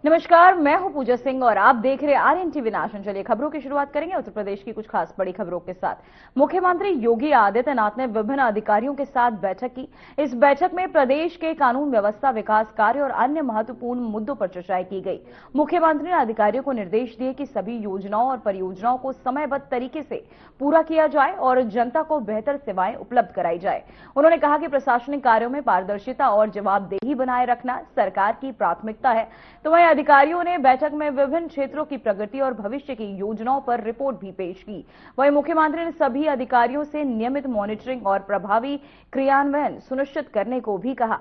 नमस्कार, मैं हूं पूजा सिंह और आप देख रहे आर्यन टीवी नेशन। चलिए खबरों की शुरुआत करेंगे उत्तर प्रदेश की कुछ खास बड़ी खबरों के साथ। मुख्यमंत्री योगी आदित्यनाथ ने विभिन्न अधिकारियों के साथ बैठक की। इस बैठक में प्रदेश के कानून व्यवस्था, विकास कार्य और अन्य महत्वपूर्ण मुद्दों पर चर्चा की गई। मुख्यमंत्री ने अधिकारियों को निर्देश दिए कि सभी योजनाओं और परियोजनाओं को समयबद्ध तरीके से पूरा किया जाए और जनता को बेहतर सेवाएं उपलब्ध कराई जाए। उन्होंने कहा कि प्रशासनिक कार्यों में पारदर्शिता और जवाबदेही बनाए रखना सरकार की प्राथमिकता है। तो वहीं अधिकारियों ने बैठक में विभिन्न क्षेत्रों की प्रगति और भविष्य की योजनाओं पर रिपोर्ट भी पेश की। वहीं मुख्यमंत्री ने सभी अधिकारियों से नियमित मॉनिटरिंग और प्रभावी क्रियान्वयन सुनिश्चित करने को भी कहा।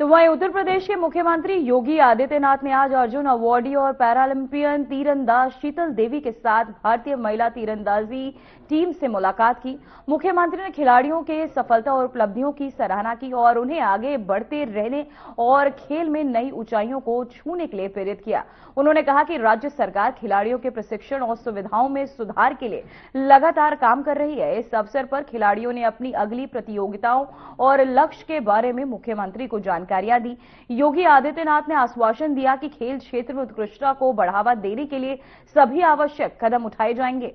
तो वहीं उत्तर प्रदेश के मुख्यमंत्री योगी आदित्यनाथ ने आज अर्जुन अवार्डी और पैरालंपियन तीरंदाज शीतल देवी के साथ भारतीय महिला तीरंदाजी टीम से मुलाकात की। मुख्यमंत्री ने खिलाड़ियों के सफलता और उपलब्धियों की सराहना की और उन्हें आगे बढ़ते रहने और खेल में नई ऊंचाइयों को छूने के लिए प्रेरित किया। उन्होंने कहा कि राज्य सरकार खिलाड़ियों के प्रशिक्षण और सुविधाओं में सुधार के लिए लगातार काम कर रही है। इस अवसर पर खिलाड़ियों ने अपनी अगली प्रतियोगिताओं और लक्ष्य के बारे में मुख्यमंत्री को जानकारियां दी। योगी आदित्यनाथ ने आश्वासन दिया कि खेल क्षेत्र में उत्कृष्टता को बढ़ावा देने के लिए सभी आवश्यक कदम उठाए जाएंगे।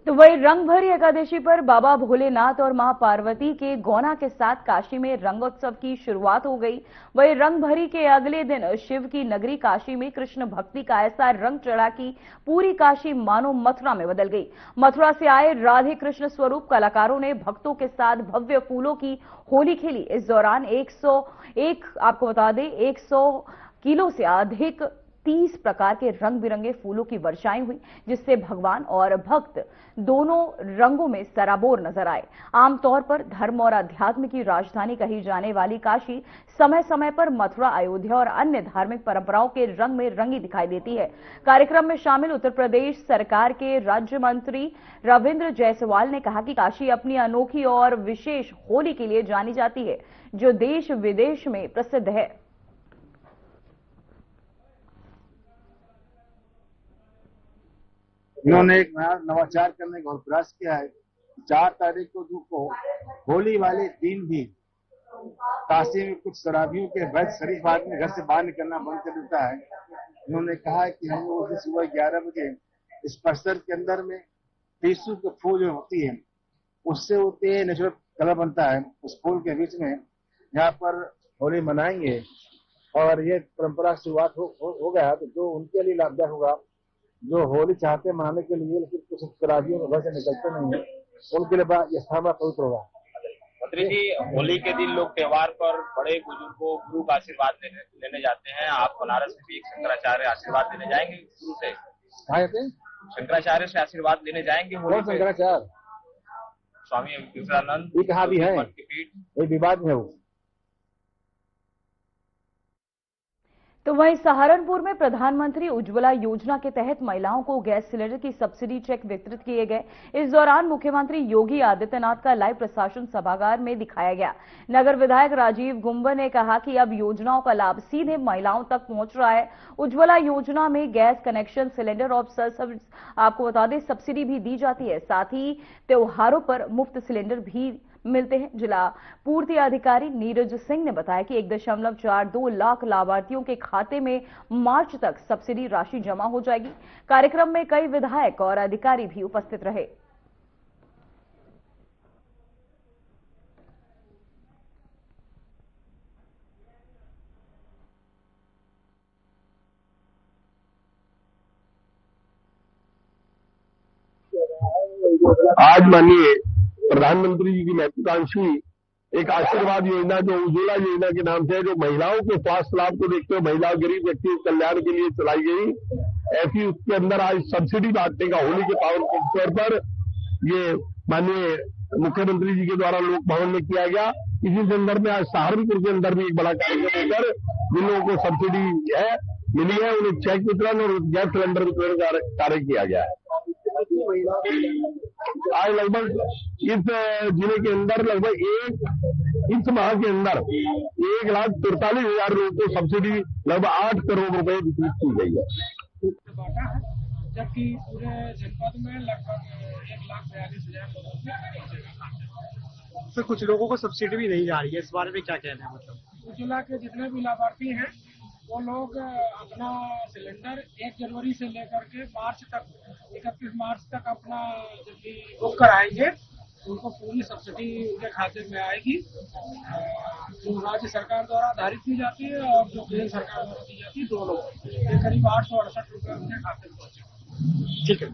तो वही रंगभरी एकादशी पर बाबा भोलेनाथ और मां पार्वती के गौना के साथ काशी में रंगोत्सव की शुरुआत हो गई। वही रंगभरी के अगले दिन शिव की नगरी काशी में कृष्ण भक्ति का ऐसा रंग चढ़ा कि पूरी काशी मानो मथुरा में बदल गई। मथुरा से आए राधे कृष्ण स्वरूप कलाकारों ने भक्तों के साथ भव्य फूलों की होली खेली। इस दौरान 101 आपको बता दें 100 किलो से अधिक 30 प्रकार के रंग बिरंगे फूलों की वर्षाएं हुई, जिससे भगवान और भक्त दोनों रंगों में सराबोर नजर आए। आमतौर पर धर्म और अध्यात्म की राजधानी कही जाने वाली काशी समय समय पर मथुरा, अयोध्या और अन्य धार्मिक परंपराओं के रंग में रंगी दिखाई देती है। कार्यक्रम में शामिल उत्तर प्रदेश सरकार के राज्य मंत्री रविंद्र जायसवाल ने कहा कि काशी अपनी अनोखी और विशेष होली के लिए जानी जाती है, जो देश विदेश में प्रसिद्ध है। इन्होंने एक नया नवाचार करने का प्रयास किया है। 4 तारीख को होली वाले दिन भी काशी में कुछ शराबियों के वैध शरीफ आदमी घर से बाहर निकलना बंद कर देता है। इन्होंने कहा है कि हम लोग सुबह 11 बजे इस परिसर के अंदर में टीसू के फूल जो होती है उससे होते नेचुरल कलर बनता है, उस फूल के बीच में यहाँ पर होली मनाएंगे और ये परंपरा शुरुआत हो गया। तो जो उनके लिए लाभदायक होगा, जो होली चाहते हैं मनाने के लिए लेकिन कुछ शराबियों के घर से निकलते नहीं है, उनके लिए यह स्थान पवित्र होगा। मंत्री जी, होली के दिन लोग त्योहार पर बड़े बुजुर्गों गुरु का आशीर्वाद लेने जाते हैं। आप बनारस में भी एक शंकराचार्य आशीर्वाद लेने जाएंगे गुरु से? शंकराचार्य से आशीर्वाद लेने जाएंगे होली पे? शंकराचार्य स्वामी विवेकानंद ये कहा भी है, ये विवाद में है वो। तो वहीं सहारनपुर में प्रधानमंत्री उज्ज्वला योजना के तहत महिलाओं को गैस सिलेंडर की सब्सिडी चेक वितरित किए गए। इस दौरान मुख्यमंत्री योगी आदित्यनाथ का लाइव प्रशासन सभागार में दिखाया गया। नगर विधायक राजीव गुंबर ने कहा कि अब योजनाओं का लाभ सीधे महिलाओं तक पहुंच रहा है। उज्ज्वला योजना में गैस कनेक्शन, सिलेंडर और आपको बता दें सब्सिडी भी दी जाती है। साथ ही त्योहारों पर मुफ्त सिलेंडर भी मिलते हैं। जिला पूर्ति अधिकारी नीरज सिंह ने बताया कि 1.42 लाख लाभार्थियों के खाते में मार्च तक सब्सिडी राशि जमा हो जाएगी। कार्यक्रम में कई विधायक और अधिकारी भी उपस्थित रहे। आज माननीय प्रधानमंत्री जी की महत्वाकांक्षी एक आशीर्वाद योजना जो उज्ज्वला योजना के नाम से है, जो महिलाओं के स्वास्थ्य लाभ को देखते हुए महिला गरीब व्यक्ति के कल्याण के लिए चलाई गई, ऐसी उसके अंदर आज सब्सिडी बांटने का होली के पावन अवसर पर ये माननीय मुख्यमंत्री जी के द्वारा लोक भवन में किया गया। इसी संदर्भ में आज सहारनपुर के अंदर भी एक बड़ा कार्यक्रम होकर जिन लोगों को सब्सिडी मिली है उन्हें चेक वितरण और गैस सिलेंडर वितरण कार्य किया गया है। आज लगभग इस जिले के अंदर लगभग इस माह के अंदर 1,43,000 लोगों को सब्सिडी लगभग 8 करोड़ रुपए वितरित की गई है, जबकि पूरे जनपद में लगभग 1,42,000 लोगों को तो कुछ लोगों को सब्सिडी भी नहीं जा रही है, इस बारे में क्या कहना है? मतलब उज्ज्वला के जितने भी लाभार्थी हैं वो लोग अपना सिलेंडर 1 जनवरी से लेकर के मार्च तक 31 मार्च तक अपना जब भी बुक कराएंगे उनको पूरी सब्सिडी उनके खाते में आएगी, जो राज्य सरकार द्वारा आधारित की जाती है और जो केंद्र सरकार द्वारा दी जाती है, दोनों ये करीब 868 रुपये उनके खाते में पहुंचे। ठीक है।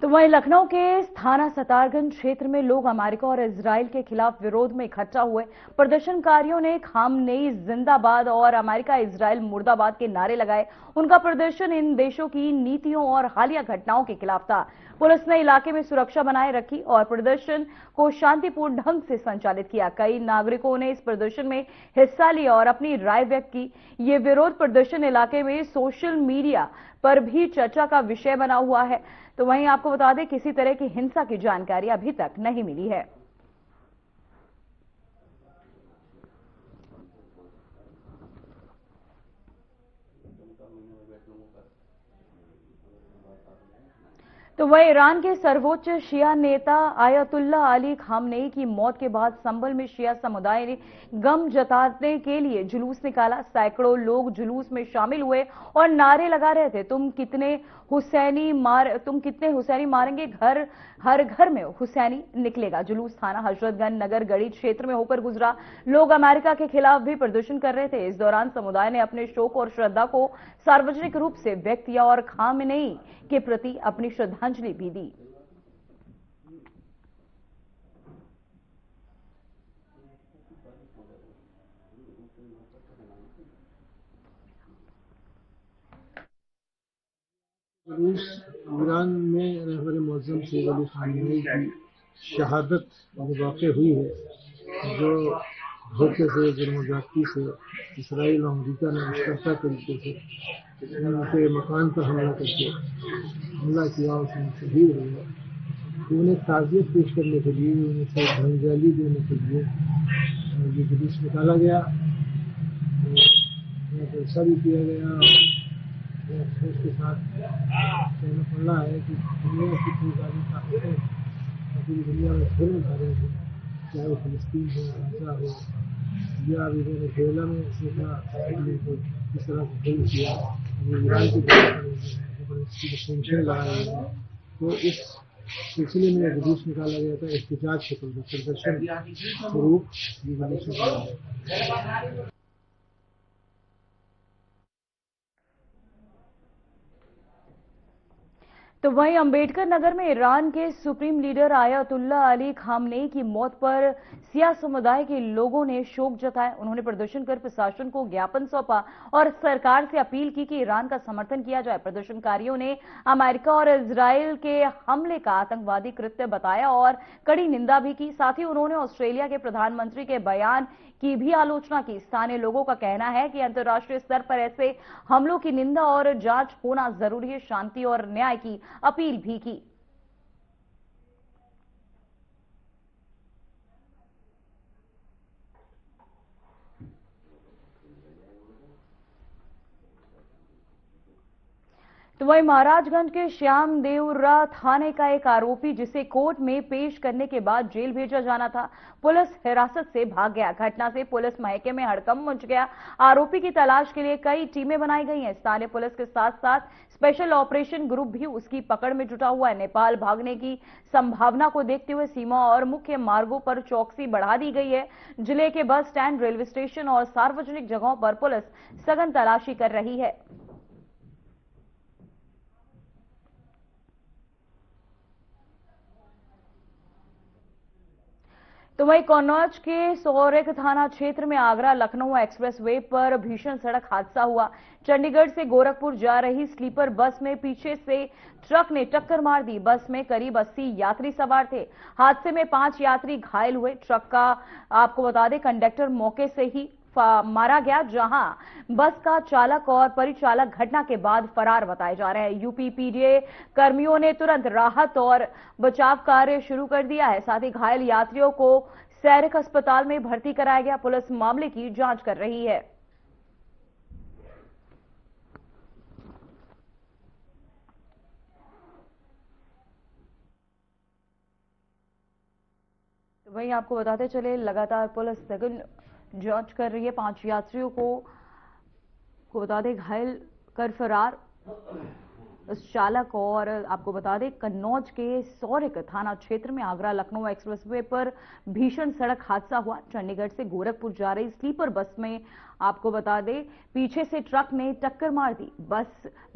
तो वहीं लखनऊ के थाना सतारगंज क्षेत्र में लोग अमेरिका और इजराइल के खिलाफ विरोध में इकट्ठा हुए। प्रदर्शनकारियों ने खामनेई जिंदाबाद और अमेरिका इजराइल मुर्दाबाद के नारे लगाए। उनका प्रदर्शन इन देशों की नीतियों और हालिया घटनाओं के खिलाफ था। पुलिस ने इलाके में सुरक्षा बनाए रखी और प्रदर्शन को शांतिपूर्ण ढंग से संचालित किया। कई नागरिकों ने इस प्रदर्शन में हिस्सा लिया और अपनी राय व्यक्त की। ये विरोध प्रदर्शन इलाके में सोशल मीडिया पर भी चर्चा का विषय बना हुआ है। तो वहीं आपको बता दें, किसी तरह की हिंसा की जानकारी अभी तक नहीं मिली है। तो वह ईरान के सर्वोच्च शिया नेता आयतुल्ला अली खामनेई की मौत के बाद संभल में शिया समुदाय ने गम जताने के लिए जुलूस निकाला। सैकड़ों लोग जुलूस में शामिल हुए और नारे लगा रहे थे, तुम कितने हुसैनी मारेंगे, हर घर में हुसैनी निकलेगा। जुलूस थाना हजरतगंज नगर गढ़ी क्षेत्र में होकर गुजरा। लोग अमेरिका के खिलाफ भी प्रदर्शन कर रहे थे। इस दौरान समुदाय ने अपने शोक और श्रद्धा को सार्वजनिक रूप से व्यक्त किया और खामनेई के प्रति अपनी श्रद्धांजलि भी दी। ईरान में रहबर मौजम सैयद अली खामनेई की शहादत जो वाक़ हुई है, जो धोखे से, जुर्म-ज़्यादती से इसराइल और अमेरिका ने मुश्तरका तरीके से उनके मकान पर हमला करके हमला किया, उसमें शहीद हुए। उन्हें ताज़ियत पेश करने के लिए, उन्हें श्रद्धांजलि देने के लिए ये जुलूस निकाला गया, जलसा भी किया गया। उसके साथ कहना पड़ रहा है कि दुनिया की कई सारी ताकतें पूरी दुनिया में फिल्म उठा रहे हैं, चाहे वो फिलिस्तीन हो, गाजा हो या वेनेजुएला में देखा को किस तरह से फिल्म किया, ईरान की टेंशन लगा रहे हैं। तो इस सिलसिले में जुलूस निकाला गया था, एहतजाज के प्रदर्शन स्वरूप ये जुलूस निकाला गया। तो वहीं अंबेडकर नगर में ईरान के supreme leader ayatollah Ali Khamenei की मौत पर सिया समुदाय के लोगों ने शोक जताया। उन्होंने प्रदर्शन कर प्रशासन को ज्ञापन सौंपा और सरकार से अपील की कि ईरान का समर्थन किया जाए। प्रदर्शनकारियों ने अमेरिका और इजराइल के हमले का आतंकवादी कृत्य बताया और कड़ी निंदा भी की। साथ ही उन्होंने ऑस्ट्रेलिया के प्रधानमंत्री के बयान की भी आलोचना की। स्थानीय लोगों का कहना है कि अंतर्राष्ट्रीय स्तर पर ऐसे हमलों की निंदा और जांच होना जरूरी है। शांति और न्याय की अपील भी की। तो वहीं महाराजगंज के श्यामदेवरा थाने का एक आरोपी, जिसे कोर्ट में पेश करने के बाद जेल भेजा जाना था, पुलिस हिरासत से भाग गया। घटना से पुलिस महके में हड़कंप मच गया। आरोपी की तलाश के लिए कई टीमें बनाई गई हैं। स्थानीय पुलिस के साथ साथ स्पेशल ऑपरेशन ग्रुप भी उसकी पकड़ में जुटा हुआ है। नेपाल भागने की संभावना को देखते हुए सीमा और मुख्य मार्गों पर चौकसी बढ़ा दी गई है। जिले के बस स्टैंड, रेलवे स्टेशन और सार्वजनिक जगहों पर पुलिस सघन तलाशी कर रही है। तो वहीं कन्नौज के सौरेख थाना क्षेत्र में आगरा लखनऊ एक्सप्रेसवे पर भीषण सड़क हादसा हुआ। चंडीगढ़ से गोरखपुर जा रही स्लीपर बस में पीछे से ट्रक ने टक्कर मार दी। बस में करीब 80 यात्री सवार थे। हादसे में 5 यात्री घायल हुए। ट्रक का आपको बता दें, कंडक्टर मौके से ही मारा गया, जहां बस का चालक और परिचालक घटना के बाद फरार बताए जा रहे हैं। यूपी पीडीए कर्मियों ने तुरंत राहत और बचाव कार्य शुरू कर दिया है। साथ ही घायल यात्रियों को सैनिक अस्पताल में भर्ती कराया गया। पुलिस मामले की जांच कर रही है। तो वहीं आपको बताते चले, लगातार पुलिस सघन जांच कर रही है। 5 यात्रियों को बता दें घायल कर फरार उस चालक, और आपको बता दें कन्नौज के सौरिक थाना क्षेत्र में आगरा लखनऊ एक्सप्रेसवे पर भीषण सड़क हादसा हुआ। चंडीगढ़ से गोरखपुर जा रही स्लीपर बस में आपको बता दें पीछे से ट्रक ने टक्कर मार दी। बस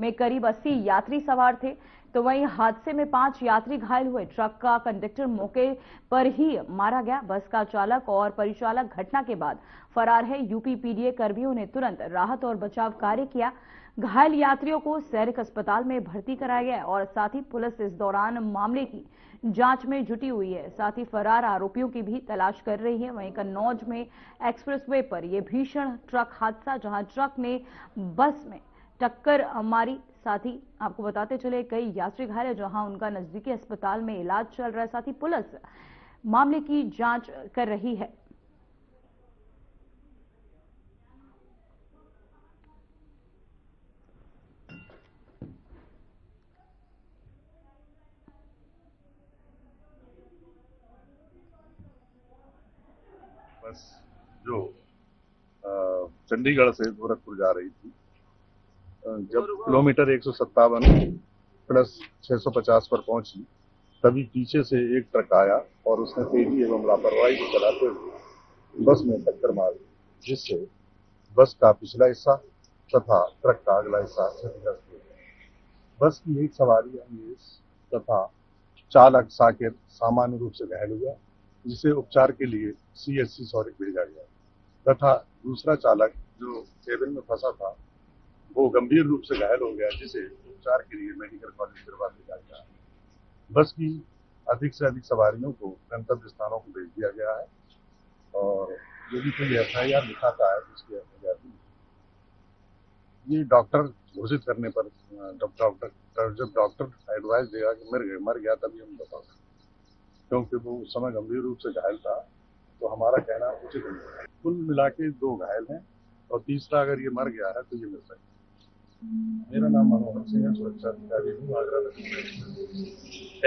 में करीब 80 यात्री सवार थे। तो वहीं हादसे में 5 यात्री घायल हुए। ट्रक का कंडक्टर मौके पर ही मारा गया। बस का चालक और परिचालक घटना के बाद फरार है। यूपी पीडीए कर्मियों ने तुरंत राहत और बचाव कार्य किया। घायल यात्रियों को सैनिक अस्पताल में भर्ती कराया गया और साथ ही पुलिस इस दौरान मामले की जांच में जुटी हुई है। साथ ही फरार आरोपियों की भी तलाश कर रही है। वहीं कन्नौज में एक्सप्रेसवे पर यह भीषण ट्रक हादसा, जहां ट्रक ने बस में टक्कर मारी। साथ ही आपको बताते चले कई यात्री घायल है, जहां उनका नजदीकी अस्पताल में इलाज चल रहा है। साथ ही पुलिस मामले की जांच कर रही है। बस जो चंडीगढ़ से गोरखपुर जा रही थी, जब किलोमीटर 157 प्लस 650 पर पहुंची, तभी पीछे से एक ट्रक आया और उसने तेजी एवं लापरवाही से चलाते हुए बस में टक्कर मार दी, जिससे बस का पिछला हिस्सा तथा ट्रक का अगला हिस्सा क्षतिग्रस्त हो गया। बस की एक सवारी अमरीश तथा चालक साकिर सामान्य रूप से घायल हुआ, जिसे उपचार के लिए सीएचसी सौरिक भेजा गया तथा दूसरा चालक जो केबिन में फंसा था वो गंभीर रूप से घायल हो गया, जिसे उपचार के लिए मेडिकल कॉलेज फिरवा भेजा गया। बस की अधिक से अधिक सवारियों को गंतव्य स्थानों को भेज दिया गया है और यदि कोई एफआईआर लिखाता है तो उसकी एफआईआर ये डॉक्टर घोषित करने पर जब डॉक्टर एडवाइस देगा कि मर गया तभी हम बता सकते, क्योंकि वो उस समय गंभीर रूप से घायल था, तो हमारा कहना उचित नहीं है। कुल मिला के 2 घायल हैं और तीसरा अगर ये मर गया है तो ये मिल सकता है। मेरा नाम मनोहर सिंह है, सुरक्षा अधिकारी हूँ, आगरा लखनऊ।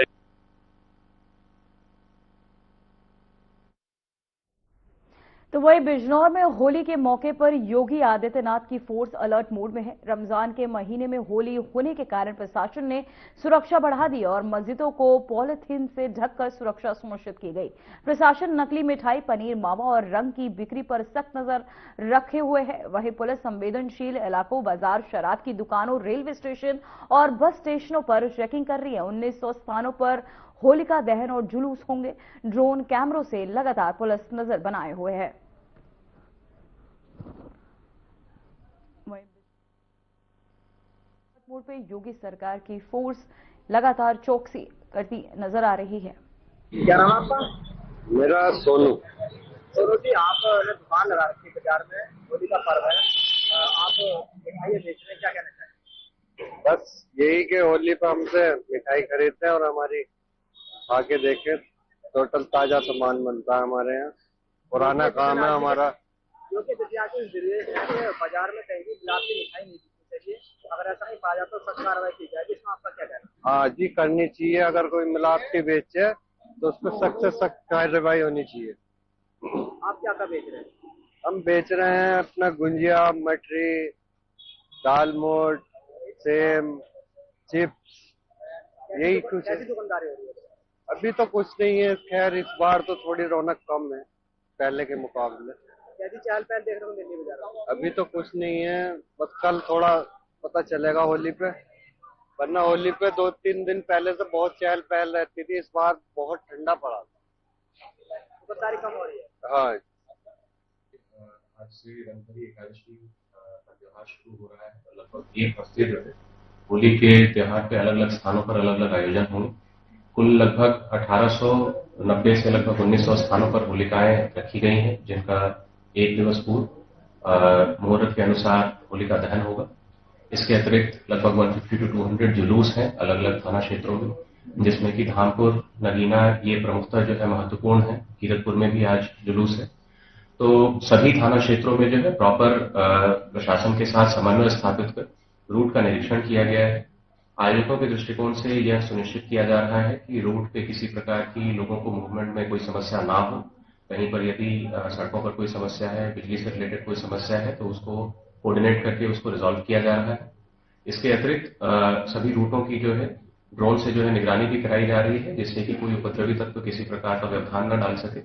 तो वही बिजनौर में होली के मौके पर योगी आदित्यनाथ की फोर्स अलर्ट मोड में है। रमजान के महीने में होली होने के कारण प्रशासन ने सुरक्षा बढ़ा दी और मस्जिदों को पॉलिथीन से ढककर सुरक्षा सुनिश्चित की गई। प्रशासन नकली मिठाई, पनीर, मावा और रंग की बिक्री पर सख्त नजर रखे हुए है। वहीं पुलिस संवेदनशील इलाकों, बाजार, शराब की दुकानों, रेलवे स्टेशन और बस स्टेशनों पर चेकिंग कर रही है। 1900 स्थानों पर होलिका दहन और जुलूस होंगे। ड्रोन कैमरों से लगातार पुलिस नजर बनाए हुए है। मोड पे योगी सरकार की फोर्स लगातार चौकसी करती नजर आ रही है। क्या नाम आपका? मेरा सोनू। सोनू जी, आप दुकान लगा रखी है बाजार में, होली का पर्व है, आप मिठाई बेच रहे हैं, क्या कहना चाहेंगे? बस यही कि होली पे हमसे मिठाई खरीदते हैं और हमारी आके देखें, टोटल ताजा सामान बनता है हमारे यहाँ। पुराना काम है हमारा। क्योंकि बाजार में कहीं भी गुलाब की मिठाई नहीं बिकनी चाहिए, अगर ऐसा नहीं पाया जाता तो सख्त कार्रवाई की जाएगी, इसमें आपका क्या कहना है? हाँ जी, करनी चाहिए। अगर कोई मिलावटी बेचे तो उस पर सख्त से सख्त कार्रवाई होनी चाहिए। आप क्या क्या बेच रहे हैं? हम बेच रहे हैं अपना गुंजिया, मटरी, दाल मोट, सेम, चिप्स, यही कुछ है। कैसी दुकानदारी हो रही है? अभी तो कुछ नहीं है, खैर इस बार तो थोड़ी रौनक कम है पहले के मुकाबले। कैसी चहल पहल देख रहे हो दिल्ली बाजार? अभी तो कुछ नहीं है, बस कल थोड़ा पता चलेगा होली पे, वरना होली पे 2-3 दिन पहले से बहुत चहल पहल रहती थी। इस बार बहुत ठंडा पड़ा था, दुकानदारी कम हो रही है। हाँ। आज से रंगभरी एकादशी का त्योहार शुरू हो रहा है। लगभग 1 हफ्ते जो है होली के त्योहार पे अलग अलग स्थानों पर अलग अलग आयोजन होंगे। कुल लगभग 1890 से लगभग 1900 स्थानों पर होलिकाएं रखी गई हैं, जिनका 1 दिवस पूर्व मुहूर्त के अनुसार होलिका दहन होगा। इसके अतिरिक्त लगभग 150 to 200 जुलूस हैं अलग अलग थाना क्षेत्रों में, जिसमें कि धामपुर, नगीना ये प्रमुखता जो है महत्वपूर्ण है। कीरतपुर में भी आज जुलूस है। तो सभी थाना क्षेत्रों में जो है प्रॉपर प्रशासन के साथ समन्वय स्थापित कर रूट का निरीक्षण किया गया है। आयोजकों के दृष्टिकोण से यह सुनिश्चित किया जा रहा है कि रूट पे किसी प्रकार की लोगों को मूवमेंट में कोई समस्या ना हो। कहीं पर यदि सड़कों पर कोई समस्या है, बिजली से रिलेटेड कोई समस्या है, तो उसको कोऑर्डिनेट करके उसको रिजॉल्व किया जा रहा है। इसके अतिरिक्त सभी रूटों की जो है ड्रोन से जो है निगरानी भी कराई जा रही है, जिससे कि कोई उपद्रवी तत्व किसी प्रकार का व्यवधान न डाल सके,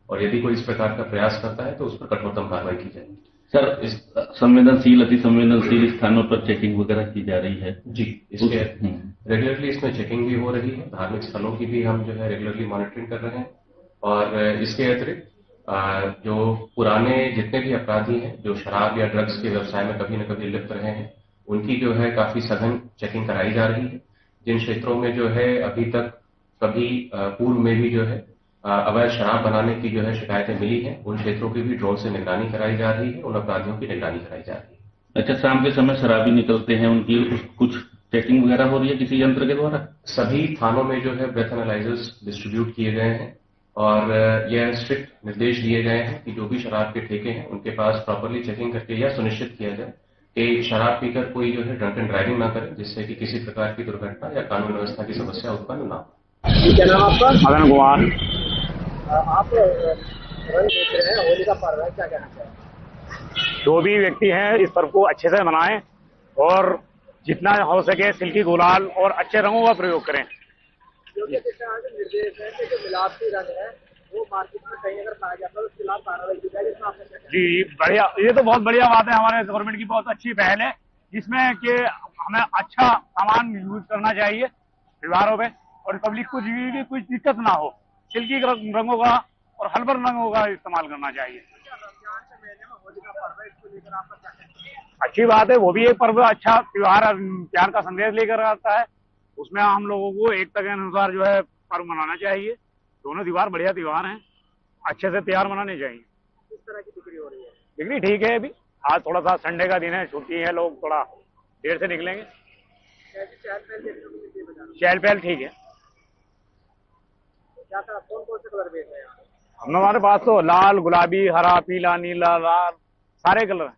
और यदि कोई इस प्रकार का प्रयास करता है तो उस पर कठोरतम कार्रवाई की जाएगी। सर, इस संवेदनशील, अति संवेदनशील स्थानों पर चेकिंग वगैरह की जा रही है? जी, इसके रेगुलरली इसमें चेकिंग भी हो रही है। धार्मिक स्थलों की भी हम जो है रेगुलरली मॉनिटरिंग कर रहे हैं। और इसके अतिरिक्त जो पुराने जितने भी अपराधी हैं जो शराब या ड्रग्स के व्यवसाय में कभी न कभी लिप्त रहे हैं, उनकी जो है काफी सघन चेकिंग कराई जा रही है। जिन क्षेत्रों में जो है अभी तक कभी पूर्व में भी जो है अवैध शराब बनाने की जो है शिकायतें मिली हैं, उन क्षेत्रों की भी ड्रोन से निगरानी कराई जा रही है, उन अपराधियों की निगरानी कराई जा रही है। अच्छा, शाम के समय शराबी निकलते हैं, उनकी कुछ चेकिंग वगैरह हो रही है किसी यंत्र के द्वारा? सभी थानों में जो है ब्रेथ एनालाइजर्स डिस्ट्रीब्यूट किए गए हैं और यह स्ट्रिक्ट निर्देश दिए गए हैं कि जो भी शराब के ठेके हैं उनके पास प्रॉपरली चेकिंग करके यह सुनिश्चित किया जाए कि शराब पीकर कोई जो है ड्रंक एंड ड्राइविंग ना करे, जिससे कि किसी प्रकार की दुर्घटना या कानून व्यवस्था की समस्या उत्पन्न ना हो। क्या नाम आपका? मदन कुमार। आप रंग बेच रहे हैं, होली का पर्व है, क्या कहना चाहिए? जो भी व्यक्ति हैं इस पर्व को अच्छे से मनाएं और जितना हो सके सिल्की गुलाल और अच्छे रंगों का प्रयोग करें। योग्य दिशा निर्देश है कि जो मिलावटी रंग है वो मार्केट में कहीं अगर पाया जाता है उसके खिलाफ कार्रवाई की जाए, जिसमें आपने क्या कहना है? जी बढ़िया, ये तो बहुत बढ़िया बात है। हमारे गवर्नमेंट की बहुत अच्छी पहल है जिसमें कि हमें अच्छा सामान यूज करना चाहिए त्योहारों में और पब्लिक को भी कुछ दिक्कत ना हो। सिल्की रंगों का और हल्बर रंगों का इस्तेमाल करना चाहिए। रमजान के महीने में होली का पर्व है, इसको लेकर आपका क्या कहना है? अच्छी बात है, वो भी एक पर्व अच्छा त्योहार प्यार का संदेश लेकर आता है। उसमें हम लोगों को एकता के अनुसार जो है पर्व मनाना चाहिए। दोनों त्योहार बढ़िया त्योहार हैं, अच्छे से त्योहार मनाने चाहिए। किस तरह की बिक्री हो रही है? बिक्री ठीक है। अभी आज थोड़ा सा संडे का दिन है, छुट्टी है, लोग थोड़ा देर से निकलेंगे। चहल पहल देखने को मिलती है बाजार में? चहल पहल ठीक है। क्या था, कौन कौन से कलर बेच रहे हैं? हमारे पास तो लाल, गुलाबी, हरा, पीला, नीला, लाल सारे कलर हैं।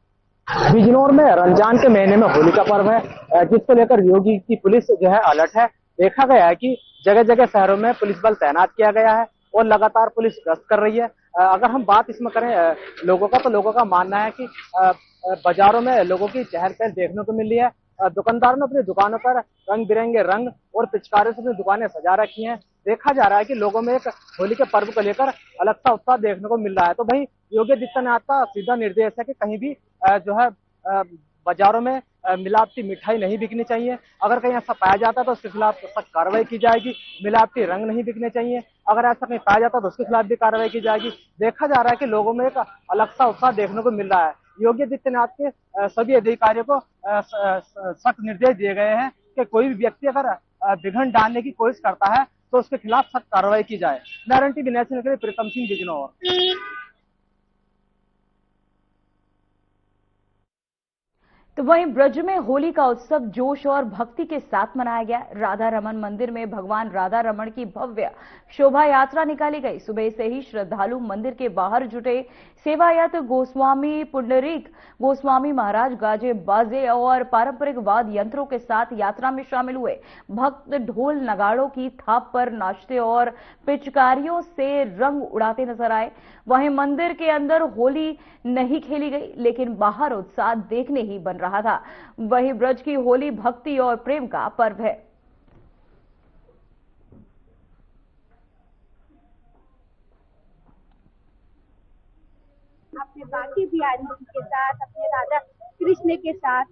बिजनौर में रमजान के महीने में होली का पर्व है, जिसको लेकर योगी की पुलिस जो है अलर्ट है। देखा गया है कि जगह जगह शहरों में पुलिस बल तैनात किया गया है और लगातार पुलिस गश्त कर रही है। अगर हम बात इसमें करें लोगों का, तो लोगों का मानना है कि बाजारों में लोगों की चहल पहल देखने को मिल रही है। दुकानदारों ने अपनी दुकानों पर रंग बिरंगे रंग और पिचकारियों से अपनी दुकानें सजा रखी हैं। देखा जा रहा है कि लोगों में एक होली के पर्व को लेकर अलग सा उत्साह देखने को मिल रहा है। तो भाई योगी आदित्यनाथ का सीधा निर्देश है कि कहीं भी जो है बाजारों में मिलावटी मिठाई नहीं बिकनी चाहिए। अगर कहीं ऐसा पाया जाता है तो उसके खिलाफ सख्त कार्रवाई की जाएगी। मिलावटी रंग नहीं बिकने चाहिए, अगर ऐसा कहीं पाया जाता है तो उसके खिलाफ भी कार्रवाई की जाएगी। देखा जा रहा है कि लोगों में एक अलग सा उत्साह देखने को मिल रहा है। योगी आदित्यनाथ के सभी अधिकारियों को सख्त निर्देश दिए गए हैं कि कोई भी व्यक्ति अगर विघ्न डालने की कोशिश करता है तो उसके खिलाफ सख्त कार्रवाई की जाए। नारायण टीवी नेशनल के लिए प्रीतम सिंह, बिजनौर। तो वहीं ब्रज में होली का उत्सव जोश और भक्ति के साथ मनाया गया। राधा रमन मंदिर में भगवान राधा रमन की भव्य शोभा यात्रा निकाली गई। सुबह से ही श्रद्धालु मंदिर के बाहर जुटे। सेवायत गोस्वामी पुंडरीक गोस्वामी महाराज गाजे बाजे और पारंपरिक वाद्य यंत्रों के साथ यात्रा में शामिल हुए। भक्त ढोल नगाड़ों की थाप पर नाचते और पिचकारियों से रंग उड़ाते नजर आए। वहीं मंदिर के अंदर होली नहीं खेली गई, लेकिन बाहर उत्साह देखने ही बन रहा था। वहीं ब्रज की होली भक्ति और प्रेम का पर्व है। अपने बाकी बिहारी के साथ, अपने राधा कृष्ण के साथ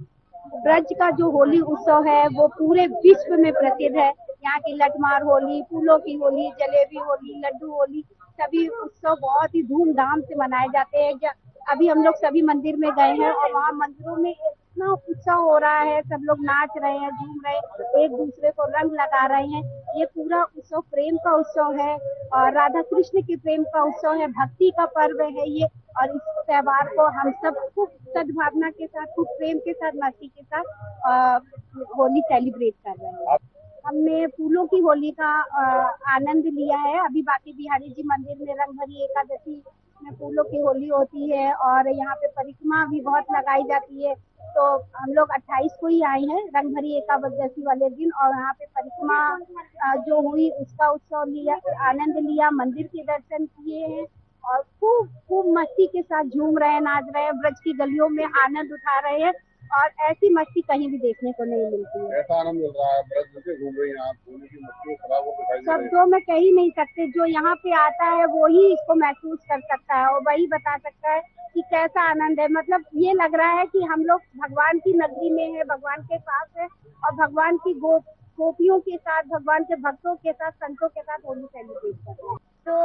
ब्रज का जो होली उत्सव है वो पूरे विश्व में प्रसिद्ध है। यहाँ की लठमार होली, फूलों की होली, जलेबी होली, लड्डू होली, सभी उत्सव बहुत ही धूमधाम से मनाए जाते हैं। अभी हम लोग सभी मंदिर में गए हैं और वहाँ मंदिरों में इतना उत्सव हो रहा है, सब लोग नाच रहे हैं, झूम रहे हैं, एक दूसरे को रंग लगा रहे हैं। ये पूरा उत्सव प्रेम का उत्सव है और राधा कृष्ण के प्रेम का उत्सव है, भक्ति का पर्व है ये। और इस त्योहार को हम सब खूब सद्भावना के साथ, खूब प्रेम के साथ, मस्ती के साथ होली सेलिब्रेट कर रहे हैं। हमने फूलों की होली का आनंद लिया है। अभी बाकी बिहारी जी मंदिर में रंगभरी एकादशी में फूलों की होली होती है और यहाँ पे परिक्रमा भी बहुत लगाई जाती है। तो हम लोग 28 को ही आए हैं रंगभरी एकादशी वाले दिन, और यहाँ पे परिक्रमा जो हुई उसका उत्सव लिया, आनंद लिया, मंदिर के दर्शन किए हैं और खूब खूब मस्ती के साथ झूम रहे हैं, नाच रहे हैं, ब्रज की गलियों में आनंद उठा रहे हैं और ऐसी मस्ती कहीं भी देखने को नहीं मिलती है। ऐसा आनंद मिल रहा है, ब्रज से घूम रही हैं आप, होली की मस्ती खराब हो दिखाई दे रही है। शब्दों में कह ही नहीं सकते, जो यहाँ पे आता है वो ही इसको महसूस कर सकता है और वही बता सकता है कि कैसा आनंद है। मतलब ये लग रहा है कि हम लोग भगवान की नगरी में है, भगवान के पास है और भगवान की गोपियों के साथ, भगवान के भक्तों के साथ, संतों के साथ होली सेलिब्रेट कर रहे हैं। तो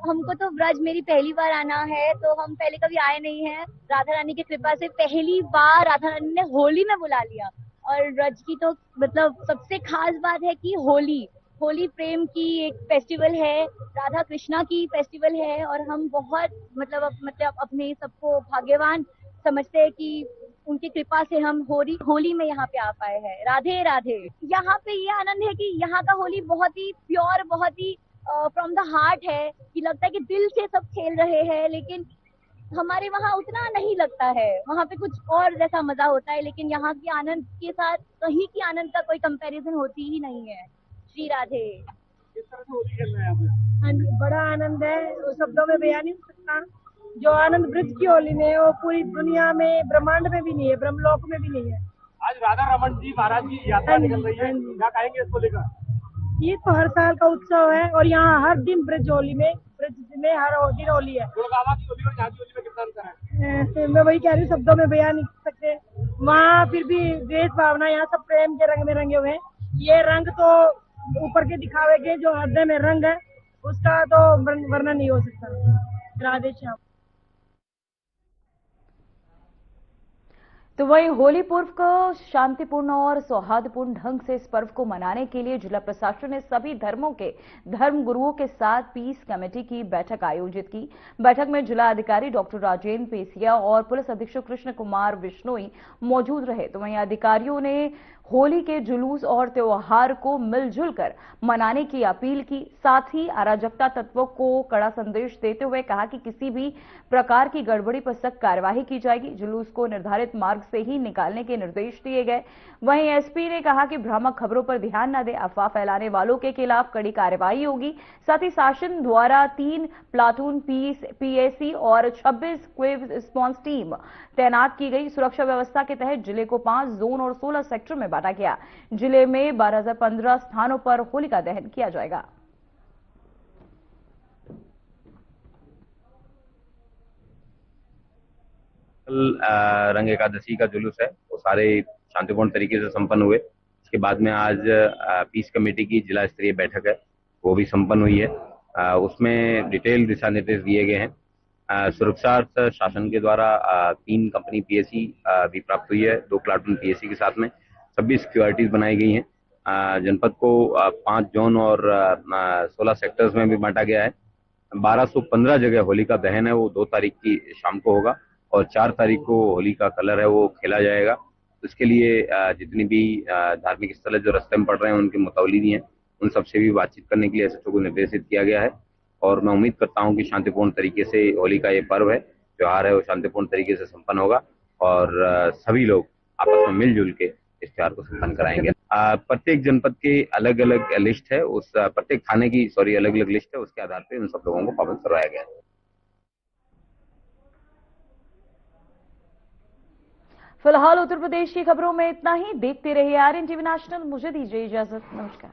हमको तो ब्रज मेरी पहली बार आना है, तो हम पहले कभी आए नहीं हैं। राधा रानी की कृपा से पहली बार राधा रानी ने होली में बुला लिया। और ब्रज की तो मतलब सबसे खास बात है कि होली प्रेम की एक फेस्टिवल है, राधा कृष्णा की फेस्टिवल है और हम बहुत मतलब अपने सबको भाग्यवान समझते हैं कि उनकी कृपा से हम होली में यहाँ पे आ पाए हैं। राधे राधे। यहाँ पे ये आनंद है कि यहाँ का होली बहुत ही प्योर, बहुत ही फ्रॉम द हार्ट है कि लगता है कि दिल से सब खेल रहे हैं, लेकिन हमारे वहाँ उतना नहीं लगता है। वहाँ पे कुछ और जैसा मजा होता है, लेकिन यहाँ के आनंद के साथ कहीं की आनंद का कोई कंपैरिजन होती ही नहीं है। श्री राधे। किस तरह से होली खेल रहे हैं आप? हाँ जी, बड़ा आनंद है, वो शब्दों में बयान नहीं हो सकता। जो आनंद ब्रज की होली में वो पूरी दुनिया में, ब्रह्मांड में भी नहीं है, ब्रह्मलोक में भी नहीं है। आज राधा रमन जी महाराज की यात्रा निकल रही है, क्या कहेंगे इसको लेकर? ये तो हर साल का उत्सव है और यहाँ हर दिन ब्रज में हर दिन होली है। गुड़गावा की होली और यहाँ की होली में कितना अंतर है? मैं वही कह रही हूँ, शब्दों में बयान नहीं कर सकते। वहाँ फिर भी देश भावना, यहाँ सब प्रेम के रंग में रंगे हुए हैं। ये रंग तो ऊपर के दिखावे के, जो हृदय में रंग है उसका तो वर्णन नहीं हो सकता। राधे श्याम। तो वहीं होली पर्व को शांतिपूर्ण और सौहार्दपूर्ण ढंग से इस पर्व को मनाने के लिए जिला प्रशासन ने सभी धर्मों के धर्म गुरुओं के साथ पीस कमेटी की बैठक आयोजित की। बैठक में जिला अधिकारी डॉक्टर राजेंद्र पेसिया और पुलिस अधीक्षक कृष्ण कुमार बिश्नोई मौजूद रहे। तो वहीं अधिकारियों ने होली के जुलूस और त्योहार को मिलजुल कर मनाने की अपील की। साथ ही अराजकता तत्वों को कड़ा संदेश देते हुए कहा कि किसी भी प्रकार की गड़बड़ी पर सख्त कार्यवाही की जाएगी। जुलूस को निर्धारित मार्ग से ही निकालने के निर्देश दिए गए। वहीं एसपी ने कहा कि भ्रामक खबरों पर ध्यान न दें, अफवाह फैलाने वालों के खिलाफ कड़ी कार्रवाई होगी। साथ ही शासन द्वारा 3 प्लाटून पीएसी और 26 क्विक रिस्पांस टीम तैनात की गई। सुरक्षा व्यवस्था के तहत जिले को 5 जोन और 16 सेक्टर में बांटा गया। जिले में 12,015 स्थानों पर होलिका दहन किया जाएगा। रंग एकादशी का जुलूस है वो सारे शांतिपूर्ण तरीके से संपन्न हुए। इसके बाद में आज पीस कमेटी की जिला स्तरीय बैठक है, वो भी संपन्न हुई है। उसमें डिटेल दिशा निर्देश दिए गए हैं। सुरक्षार्थ शासन के द्वारा 3 कंपनी पीएसी भी प्राप्त हुई है, 2 प्लाटून पीएसी के साथ में 26 सिक्योरिटीज बनाई गई हैं। जनपद को 5 जोन और 16 सेक्टर्स में भी बांटा गया है। 1215 जगह होली का दहन है वो 2 तारीख की शाम को होगा और 4 तारीख को होली का कलर है वो खेला जाएगा। इसके लिए जितनी भी धार्मिक स्थल जो रास्ते में पड़ रहे हैं उनके मुतवल्लिद हैं, उन सबसे भी बातचीत करने के लिए एसएचओ को निर्देशित किया गया है। और मैं उम्मीद करता हूं कि शांतिपूर्ण तरीके से होली का ये पर्व है, त्योहार है, वो शांतिपूर्ण तरीके से संपन्न होगा और सभी लोग आपस में मिलजुल के इस त्योहार को संपन्न कराएंगे। प्रत्येक जनपद के अलग अलग लिस्ट है, उस प्रत्येक थाने की अलग अलग लिस्ट है, उसके आधार पर उन सब लोगों को पाबंद करवाया गया है। फिलहाल उत्तर प्रदेश की खबरों में इतना ही। देखते रहिए आरएन टीवी नेशनल। मुझे दीजिए इजाजत। नमस्कार।